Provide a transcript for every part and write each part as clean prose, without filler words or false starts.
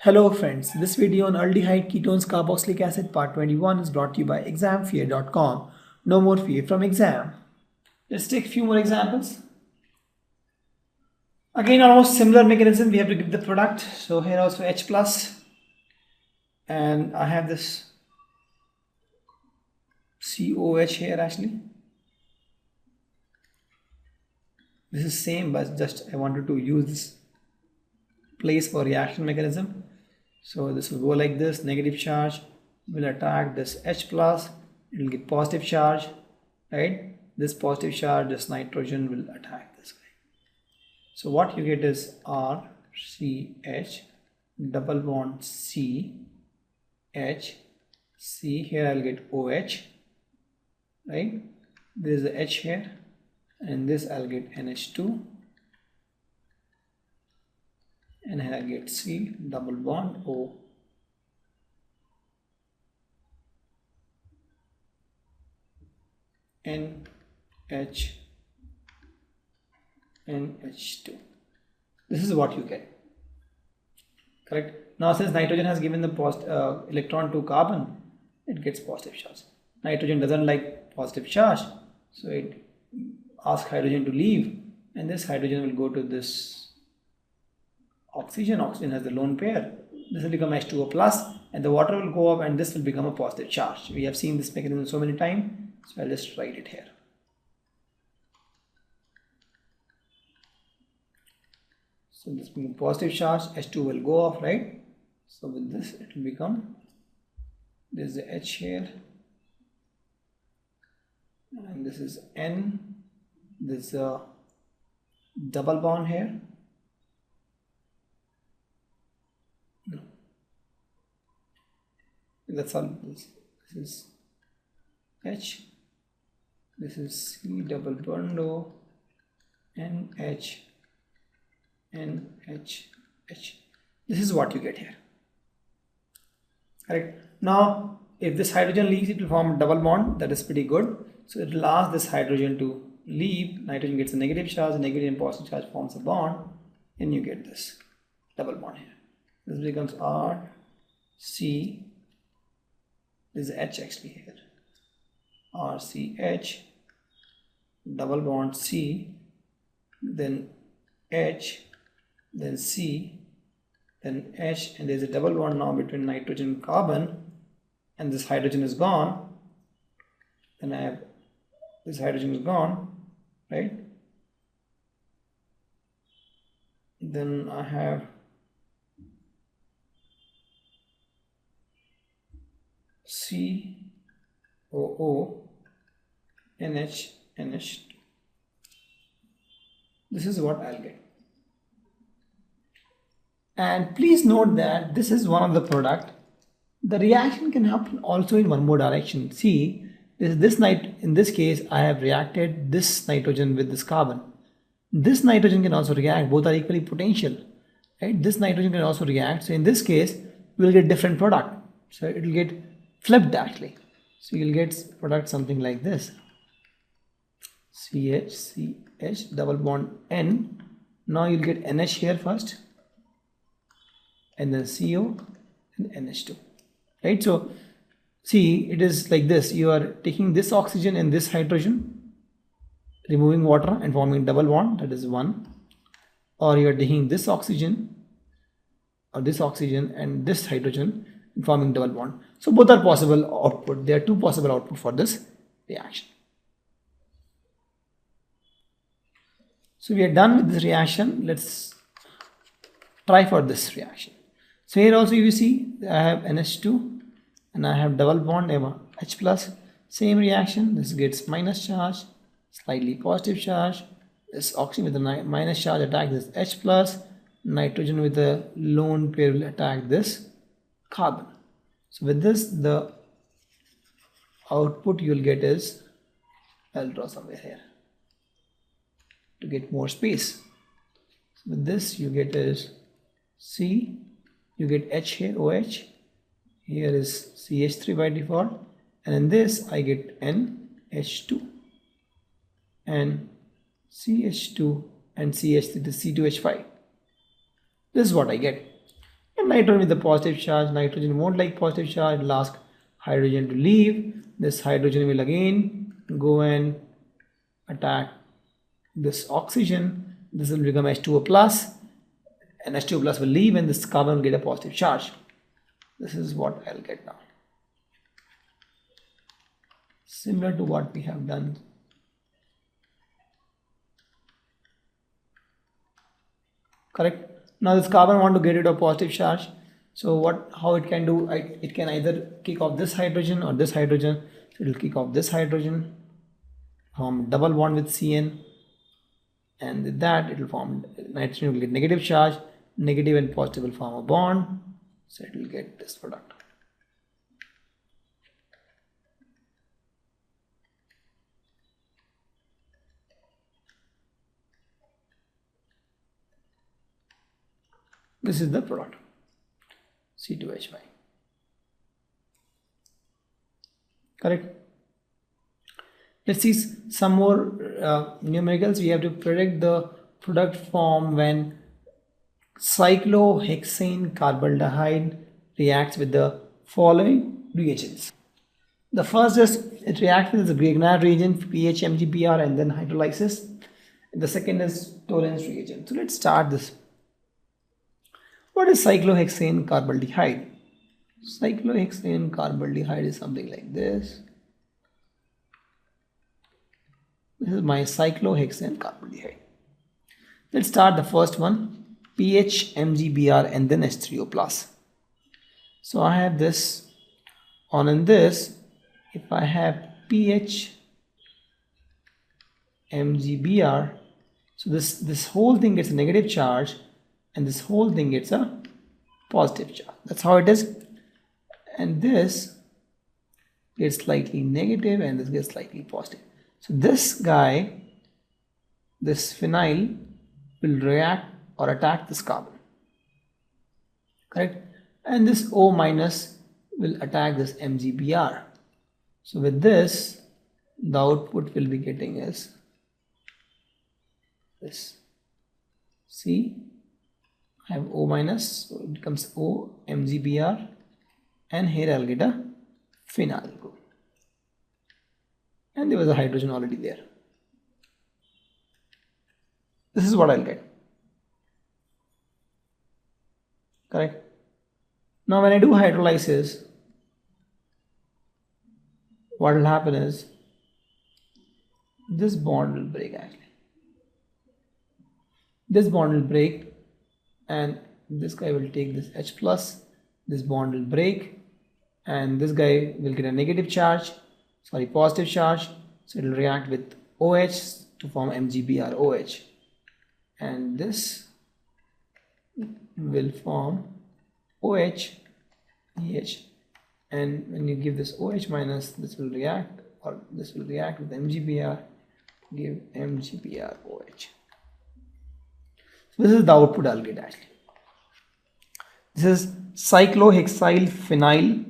Hello friends, this video on aldehyde ketones carboxylic acid part 21 is brought to you by examfear.com. No more fear from exam. Let's take a few more examples. Again, almost similar mechanism. We have to give the product. So here also H plus, and I have this COH here actually. This is same, but just I wanted to use this place for reaction mechanism. So this will go like this. Negative charge will attack this H plus, it will get positive charge, right? This positive charge, this nitrogen will attack this guy. So what you get is RCH double bond C H C. Here I'll get OH, right? There is the H here, and this I'll get NH2, and here I get C double bond O. NH NH2. This is what you get. Correct. Now since nitrogen has given the electron to carbon, it gets positive charge. Nitrogen doesn't like positive charge, so it asks hydrogen to leave, and this hydrogen will go to this oxygen. Oxygen has the lone pair. This will become H2O plus, and the water will go up, and this will become a positive charge. We have seen this mechanism so many times, so I'll just write it here. So this being positive charge, H2 will go off, right? So with this, it will become, this is the H here, and this is N. This is a double bond here. That's all. This is H, this is C double bond O, NH, NH, H. This is what you get here. Correct. Now, if this hydrogen leaves, it will form a double bond. That is pretty good. So it will ask this hydrogen to leave. Nitrogen gets a negative charge, negative and positive charge forms a bond, and you get this double bond here. This becomes R, C. This is H actually here. RCH, double bond C, then H, then C, then H, and there's a double bond now between nitrogen and carbon, and this hydrogen is gone. Then I have this hydrogen is gone, right? Then I have COO, NH, NH2. This is what I'll get. And please note that this is one of the product. The reaction can happen also in one more direction. See, in this case, I have reacted this nitrogen with this carbon. This nitrogen can also react. Both are equally potential, right? This nitrogen can also react. So in this case, we'll get different product. So it will get flipped actually. So you'll get product something like this. CH, CH, double bond N. Now you'll get NH here first, and then CO and NH2. Right? So see, it is like this. You are taking this oxygen and this hydrogen, removing water and forming double bond, that is one. Or you are taking this oxygen or this oxygen and this hydrogen and forming double bond. So both are possible output. There are two possible output for this reaction. So we are done with this reaction. Let's try for this reaction. So here also you see I have NH2 and I have double bond H plus. Same reaction. This gets minus charge, slightly positive charge. This oxygen with the minus charge attack this H plus. Nitrogen with the lone pair will attack this carbon. So with this, the output you will get is, I'll draw somewhere here to get more space. So with this you get is C, you get H here, OH, here is CH3 by default, and in this I get NH2 and CH2 and CH3 to C2H5. This is what I get. And nitrogen with the positive charge, nitrogen won't like positive charge, it'll ask hydrogen to leave. This hydrogen will again go and attack this oxygen. This will become H2O plus, and H2O plus will leave, and this carbon will get a positive charge. This is what I'll get now. Similar to what we have done. Correct. Now this carbon want to get rid of positive charge. So how it can do, it can either kick off this hydrogen or this hydrogen. So it will kick off this hydrogen, form double bond with CN, and with that it will form nitrogen will get negative charge, negative and positive will form a bond, so it will get this product. This is the product, C2H5. Correct. Let's see some more numericals. We have to predict the product form when cyclohexane carbonaldehyde reacts with the following reagents. The first is it reacts with the Grignard reagent, pH, MgBr, and then hydrolysis. And the second is Tollens reagent. So let's start this. What is cyclohexane carbonaldehyde? Cyclohexane carbonaldehyde is something like this. This is my cyclohexane carbonaldehyde. Let's start the first one, pH, MgBr, and then H3O plus. So I have this on in this. If I have pH, MgBr, so this whole thing gets a negative charge, and this whole thing gets a positive charge. That's how it is. And this gets slightly negative, and this gets slightly positive. So this guy, this phenyl, will react or attack this carbon. Correct? And this O minus will attack this MgBr. So with this, the output will be getting is this. See? I have O minus, so it becomes O MgBr, and here I'll get a phenyl group. And there was a hydrogen already there. This is what I'll get. Correct? Now when I do hydrolysis, what will happen is this bond will break actually. This bond will break, and this guy will take this H plus, this bond will break, and this guy will get a negative charge, positive charge, so it will react with OH to form MgBr OH, and this will form OH EH, and when you give this OH minus, this will react, or this will react with MgBr, give MgBr OH. So this is the output I'll get actually. This is cyclohexyl phenyl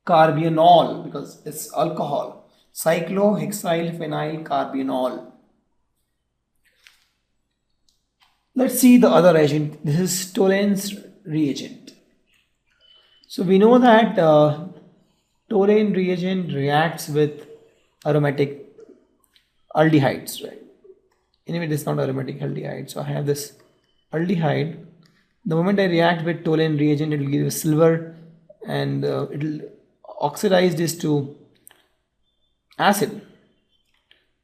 carbionol, because it's alcohol. Cyclohexyl phenyl carbionol. Let's see the other reagent. This is Tollens reagent. So we know that Tollens reagent reacts with aromatic aldehydes, right? Anyway, this is not aromatic aldehyde. So I have this aldehyde. The moment I react with Tollens reagent, it will give a silver, and it will oxidize this to acid,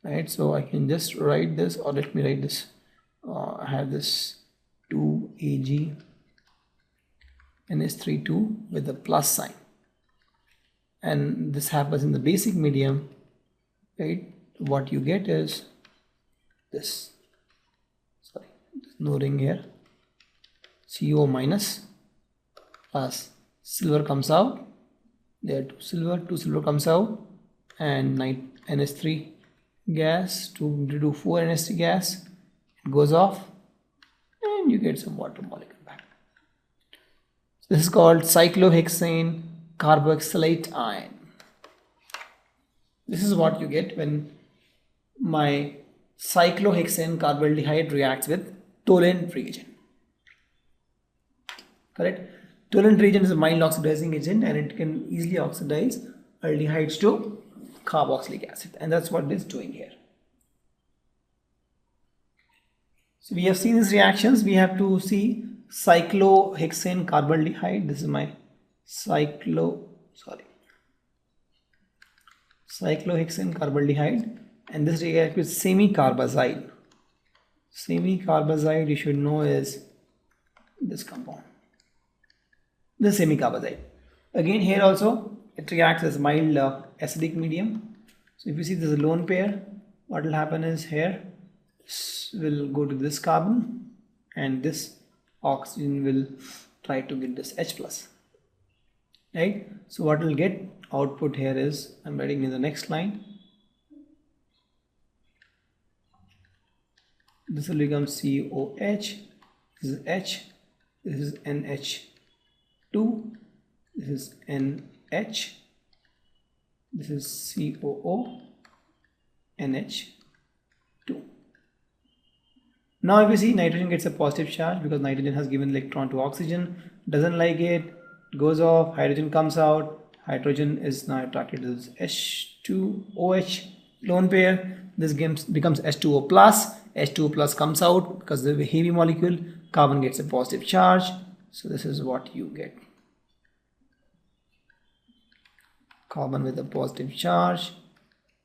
right? So I can just write this, or let me write this. I have this 2Ag NH32 with a plus sign, and this happens in the basic medium, right? What you get is this, no ring here, CO minus plus silver comes out, there two silver comes out, and NH3 gas, 2 into 4 NH3 gas, it goes off, and you get some water molecule back. So this is called cyclohexane carboxylate ion. This is what you get when my cyclohexane carbonaldehyde reacts with Tollens reagent. Correct? Tollens reagent is a mild oxidizing agent and it can easily oxidize aldehydes to carboxylic acid, and that's what it is doing here. So we have seen these reactions. We have to see cyclohexane carbonaldehyde. This is my cyclohexane carbonaldehyde, and this reacts with semicarbazide. Semicarbazide, you should know, is this compound. This semicarbazide. Again, here also it reacts as mild acidic medium. So if you see this is a lone pair, what will happen is here this will go to this carbon and this oxygen will try to get this H plus, right? So what we'll get output here is, I'm writing in the next line, this will become COH, this is H, this is NH2, this is NH, this is COO, NH2. Now if you see, nitrogen gets a positive charge because nitrogen has given electron to oxygen, doesn't like it, goes off, hydrogen comes out, hydrogen is now attracted to this H2OH lone pair, this becomes H2O plus, H2O plus comes out because the heavy molecule, carbon gets a positive charge, so this is what you get. Carbon with a positive charge,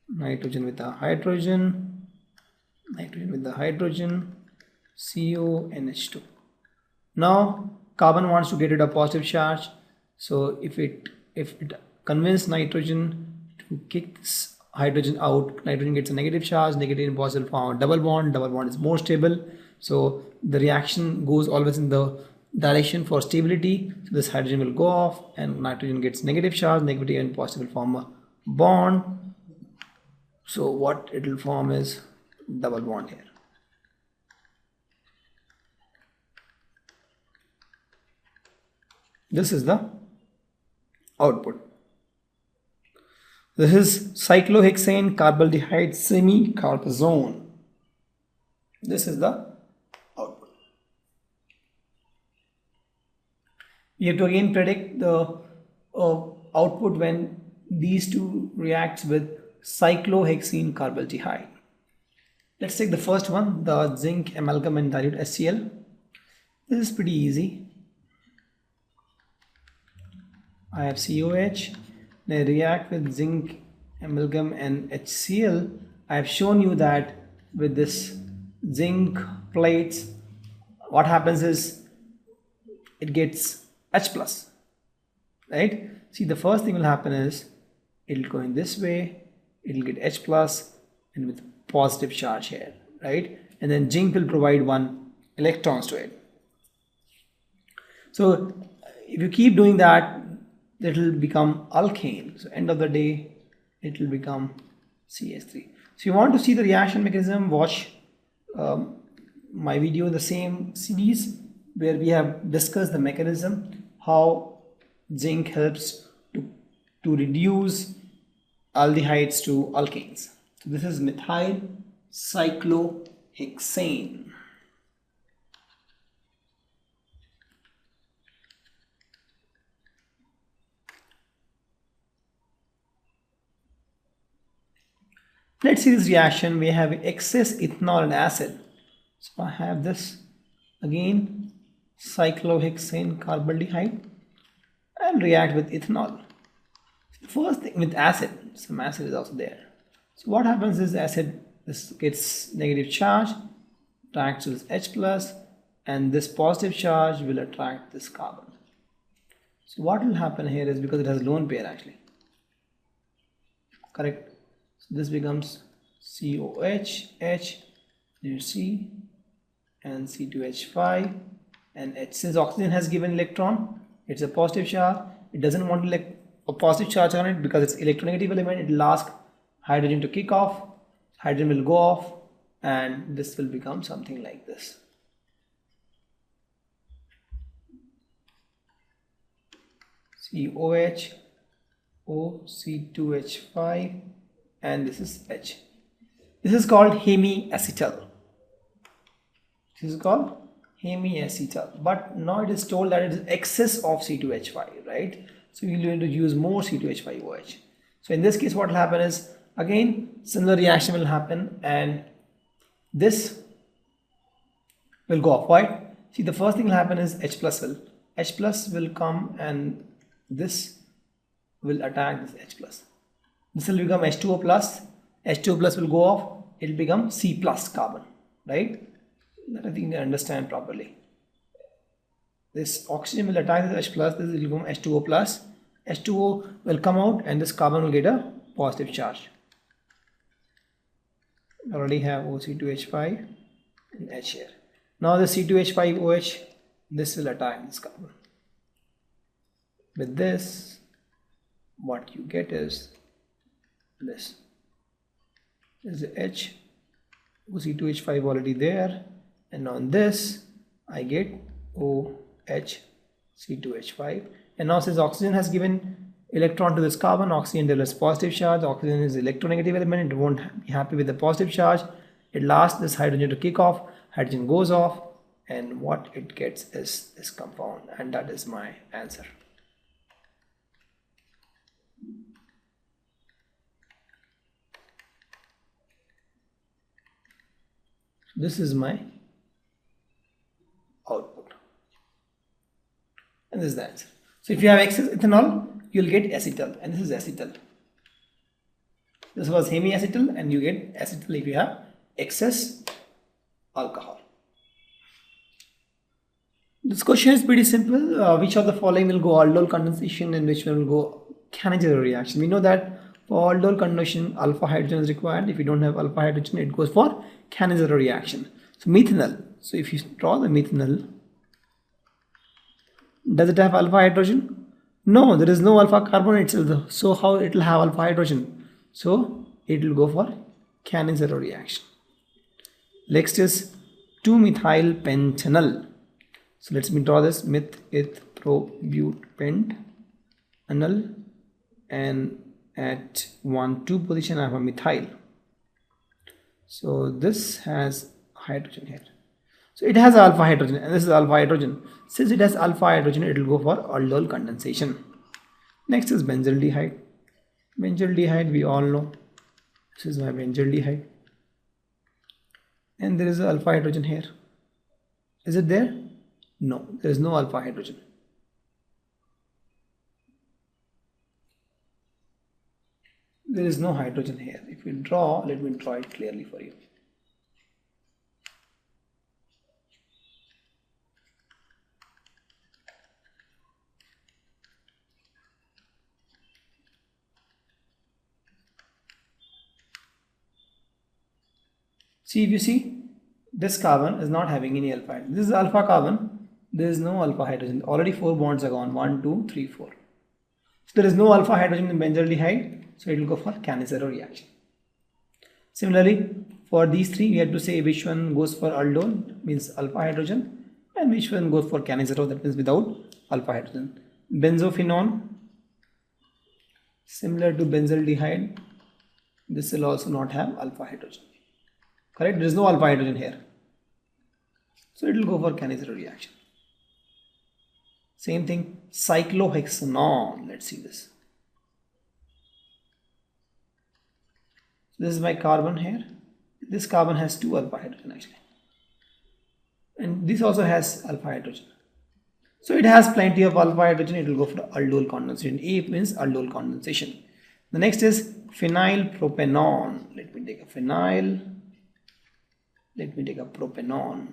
nitrogen with a hydrogen, CONH2. Now carbon wants to get rid of positive charge, so if it convinces nitrogen to kick this hydrogen out, nitrogen gets a negative charge, negative and positive form double bond is more stable, so the reaction goes always in the direction for stability, so this hydrogen will go off and nitrogen gets negative charge, negative and positive will form a bond, so what it will form is double bond here. This is the output. This is cyclohexane carbonaldehyde semicarbazone. This is the output. We have to again predict the output when these two reacts with cyclohexene carbonaldehyde. Let's take the first one, the zinc amalgam and dilute HCl. This is pretty easy. I have COH, they react with zinc amalgam and HCl. I have shown you that with this zinc plates, what happens is it gets H plus, right? See, the first thing will happen is it will go in this way, it will get H plus and with positive charge here, right? And then zinc will provide 1 electrons to it. So if you keep doing that, it will become alkane. So end of the day, it will become CH3. So you want to see the reaction mechanism, watch my video in the same series where we have discussed the mechanism, how zinc helps to reduce aldehydes to alkanes. So this is methyl cyclohexane. Let's see this reaction. We have excess ethanol and acid. So I have this again, cyclohexane carbonaldehyde, and react with ethanol. First thing with acid, some acid is also there. So what happens is acid, this gets negative charge, attracts to this H plus, and this positive charge will attract this carbon. So what will happen here is, because it has lone pair actually, correct? So this becomes COH, H, C, and C2H5, and H. Since oxygen has given electron, it's a positive charge. It doesn't want a positive charge on it because it's electronegative element. It will ask hydrogen to kick off. Hydrogen will go off, and this will become something like this. COH, O, C2H5, and this is H. This is called hemiacetal. This is called hemiacetal. But now it is told that it is excess of C2H5, right? So you will need to use more C2H5OH. So in this case, what will happen is, again, similar reaction will happen and this will go off. Why? See, the first thing will happen is H plus will come and this will attack this H plus. This will become H2O plus. H2O plus will go off. It will become C plus carbon, right? That I think I understand properly. This oxygen will attack this H plus. This will become H2O plus. H2O will come out and this carbon will get a positive charge. I already have OC2H5 and H here. Now the C2H5OH, this will attack this carbon. With this, what you get is this. There's the H, OC2H5 already there, and on this I get OH C2H5. And now since oxygen has given electron to this carbon, oxygen develops positive charge. Oxygen is electronegative element, it won't be happy with the positive charge. It allows this hydrogen to kick off, hydrogen goes off, and what it gets is this compound, and that is my answer. This is my output, and this is the answer. So if you have excess ethanol, you'll get acetal, and this is acetal. This was hemiacetal, and you get acetal if you have excess alcohol. This question is pretty simple. Which of the following will go aldol condensation and which one will go Cannizzaro reaction? We know that for aldol condensation, alpha hydrogen is required. If you don't have alpha hydrogen, it goes for Cannizzaro reaction. So methanol. So if you draw the methanol, does it have alpha hydrogen? No, there is no alpha carbon itself. So how it will have alpha hydrogen? So it will go for Cannizzaro reaction. Next is 2-methyl pentanol. So let me draw this meth-ith-pro-but-pentanol, and at 1,2 position I have a methyl. So this has hydrogen here. So it has alpha hydrogen and this is alpha hydrogen. Since it has alpha hydrogen, it will go for aldol condensation. Next is benzaldehyde. Benzaldehyde we all know. This is my benzaldehyde. And there is alpha hydrogen here. Is it there? No, there is no alpha hydrogen. There is no hydrogen here. If you draw, let me draw it clearly for you. See, if you see, this carbon is not having any alpha hydrogen. This is alpha carbon. There is no alpha hydrogen. Already 4 bonds are gone. 1, 2, 3, 4. So there is no alpha hydrogen in benzaldehyde. So it will go for Cannizzaro reaction. Similarly, for these three, we have to say which one goes for aldol, means alpha hydrogen, and which one goes for Cannizzaro, that means without alpha hydrogen. Benzophenone, similar to benzaldehyde, this will also not have alpha hydrogen. Correct? There is no alpha hydrogen here. So it will go for Cannizzaro reaction. Same thing, cyclohexanone. Let's see this. This is my carbon here. This carbon has 2 alpha hydrogen actually. And this also has alpha hydrogen. So it has plenty of alpha hydrogen. It will go for aldol condensation. A means aldol condensation. The next is phenylpropanone. Let me take a phenyl. Let me take a propanone.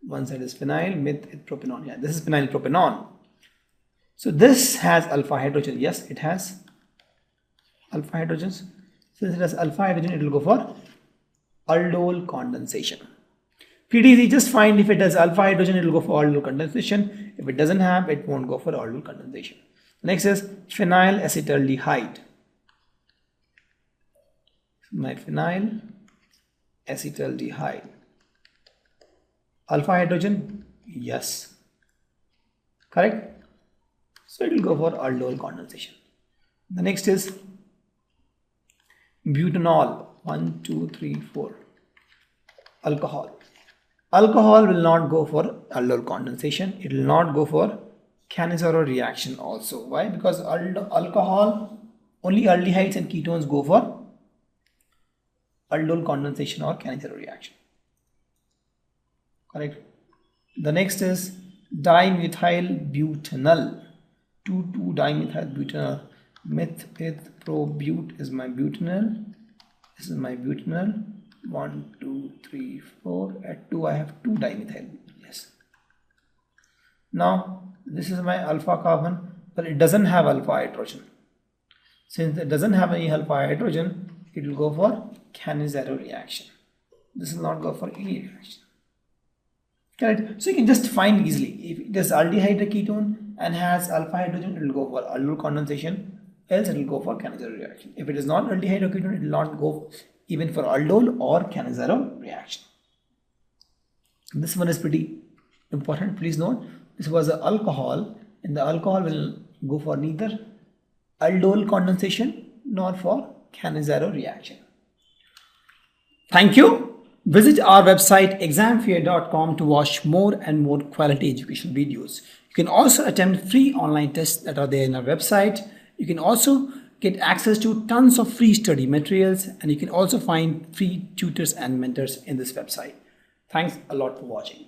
One side is phenyl, meth-propanone. Yeah, this is phenylpropanone. So this has alpha hydrogen. Yes, it has alpha hydrogens. Since it has alpha hydrogen, it will go for aldol condensation. Pretty easy. Just find if it has alpha hydrogen, it will go for aldol condensation. If it doesn't have, it won't go for aldol condensation. Next is phenylacetaldehyde. My phenylacetaldehyde. Alpha hydrogen? Yes. Correct? So it will go for aldol condensation. The next is butanol. 1, 2, 3, 4. Alcohol. Alcohol will not go for aldol condensation. It will not go for Cannizzaro reaction also. Why? Because alcohol, only aldehydes and ketones go for aldol condensation or Cannizzaro reaction. Correct. The next is dimethyl butanol. 2,2-dimethyl butanol. Meth, pro, but is my butanol. This is my butanol. 1, 2, 3, 4. At 2 I have 2-dimethyl. Yes. Now this is my alpha carbon, but it doesn't have alpha hydrogen. Since it doesn't have any alpha hydrogen, it will go for Cannizzaro reaction. This will not go for any reaction. Correct. So you can just find easily. If it is aldehyde ketone and has alpha hydrogen, it will go for aldol condensation. Else it will go for Cannizzaro reaction. If it is not aldehyde ketone, it will not go even for aldol or Cannizzaro reaction. This one is pretty important. Please note, this was an alcohol, and the alcohol will go for neither aldol condensation nor for Cannizzaro reaction. Thank you. Visit our website examfear.com to watch more and more quality education videos. You can also attempt free online tests that are there in our website. You can also get access to tons of free study materials, and you can also find free tutors and mentors in this website. Thanks a lot for watching.